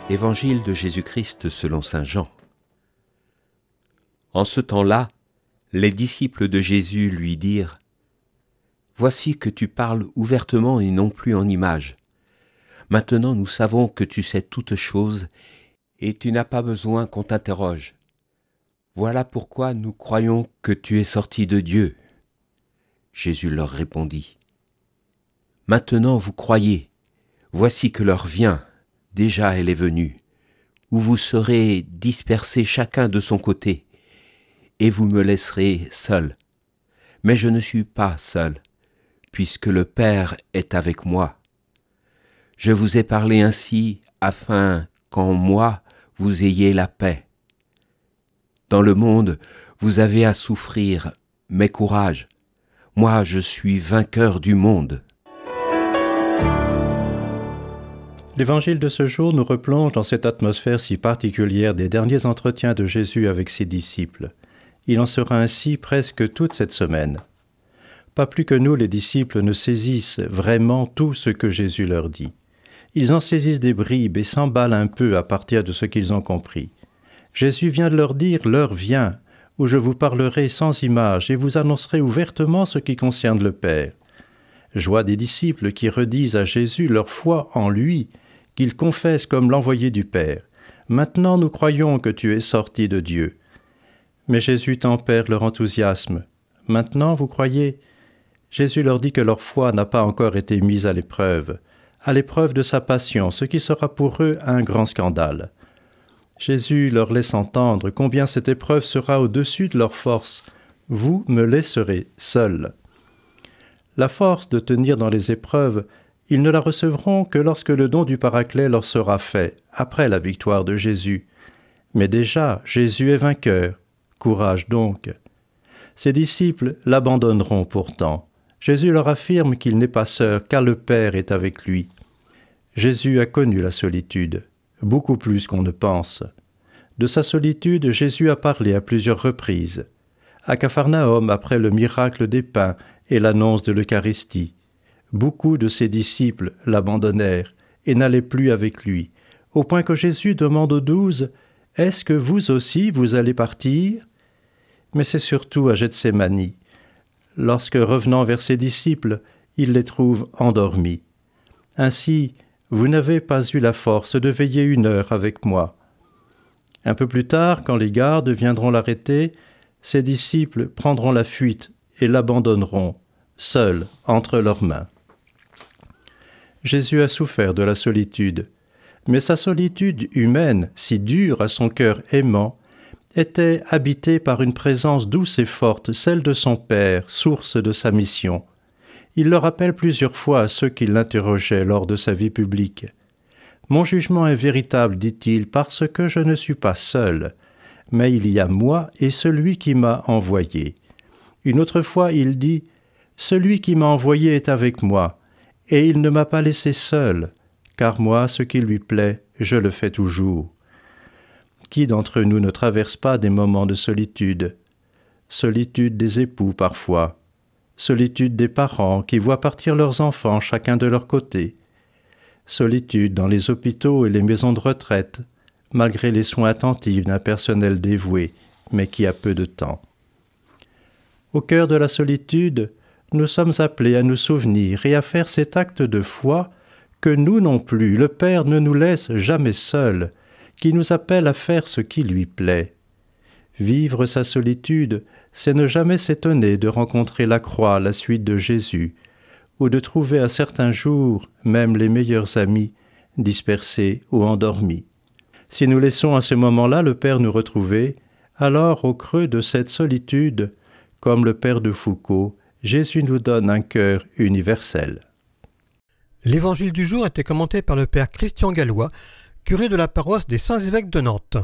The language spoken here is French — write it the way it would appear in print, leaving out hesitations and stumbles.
Évangile de Jésus-Christ selon saint Jean. En ce temps-là, les disciples de Jésus lui dirent : « Voici que tu parles ouvertement et non plus en images. Maintenant nous savons que tu sais toutes choses et tu n'as pas besoin qu'on t'interroge. Voilà pourquoi nous croyons que tu es sorti de Dieu. » Jésus leur répondit : « Maintenant vous croyez, voici que l'heure vient, déjà elle est venue, où vous serez dispersés chacun de son côté, et vous me laisserez seul. Mais je ne suis pas seul, puisque le Père est avec moi. Je vous ai parlé ainsi afin qu'en moi vous ayez la paix. Dans le monde, vous avez à souffrir, mais courage, moi je suis vainqueur du monde. » L'évangile de ce jour nous replonge dans cette atmosphère si particulière des derniers entretiens de Jésus avec ses disciples. Il en sera ainsi presque toute cette semaine. Pas plus que nous, les disciples ne saisissent vraiment tout ce que Jésus leur dit. Ils en saisissent des bribes et s'emballent un peu à partir de ce qu'ils ont compris. Jésus vient de leur dire « L'heure vient, où je vous parlerai sans image et vous annoncerai ouvertement ce qui concerne le Père. » Joie des disciples qui redisent à Jésus leur foi en lui, qu'ils confessent comme l'envoyé du Père. « Maintenant nous croyons que tu es sorti de Dieu. » Mais Jésus tempère leur enthousiasme. « Maintenant vous croyez ?» Jésus leur dit que leur foi n'a pas encore été mise à l'épreuve de sa passion, ce qui sera pour eux un grand scandale. Jésus leur laisse entendre combien cette épreuve sera au-dessus de leur force. « Vous me laisserez seul. » La force de tenir dans les épreuves, ils ne la recevront que lorsque le don du Paraclet leur sera fait, après la victoire de Jésus. Mais déjà, Jésus est vainqueur. Courage donc. Ses disciples l'abandonneront pourtant. Jésus leur affirme qu'il n'est pas seul, car le Père est avec lui. Jésus a connu la solitude, beaucoup plus qu'on ne pense. De sa solitude, Jésus a parlé à plusieurs reprises. À Capharnaüm, après le miracle des pains et l'annonce de l'Eucharistie, beaucoup de ses disciples l'abandonnèrent et n'allaient plus avec lui, au point que Jésus demande aux 12 « Est-ce que vous aussi vous allez partir ?» Mais c'est surtout à Gethsémani, lorsque, revenant vers ses disciples, il les trouve endormis. Ainsi, vous n'avez pas eu la force de veiller 1 heure avec moi. Un peu plus tard, quand les gardes viendront l'arrêter, ses disciples prendront la fuite et l'abandonneront, seul entre leurs mains. Jésus a souffert de la solitude, mais sa solitude humaine, si dure à son cœur aimant, était habitée par une présence douce et forte, celle de son Père, source de sa mission. Il le rappelle plusieurs fois à ceux qui l'interrogeaient lors de sa vie publique. « Mon jugement est véritable, dit-il, parce que je ne suis pas seul, mais il y a moi et celui qui m'a envoyé. » Une autre fois, il dit « Celui qui m'a envoyé est avec moi, et il ne m'a pas laissé seul, car moi, ce qui lui plaît, je le fais toujours. » Qui d'entre nous ne traverse pas des moments de solitude ? Solitude des époux parfois, solitude des parents qui voient partir leurs enfants chacun de leur côté, solitude dans les hôpitaux et les maisons de retraite, malgré les soins attentifs d'un personnel dévoué, mais qui a peu de temps. Au cœur de la solitude, nous sommes appelés à nous souvenir et à faire cet acte de foi que nous non plus, le Père ne nous laisse jamais seuls, qui nous appelle à faire ce qui lui plaît. Vivre sa solitude, c'est ne jamais s'étonner de rencontrer la croix à la suite de Jésus, ou de trouver à certains jours même les meilleurs amis dispersés ou endormis. Si nous laissons à ce moment-là le Père nous retrouver, alors au creux de cette solitude, comme le Père de Foucault, Jésus nous donne un cœur universel. L'évangile du jour était commenté par le Père Christian Gallois, curé de la paroisse des Saints-Évêques de Nantes.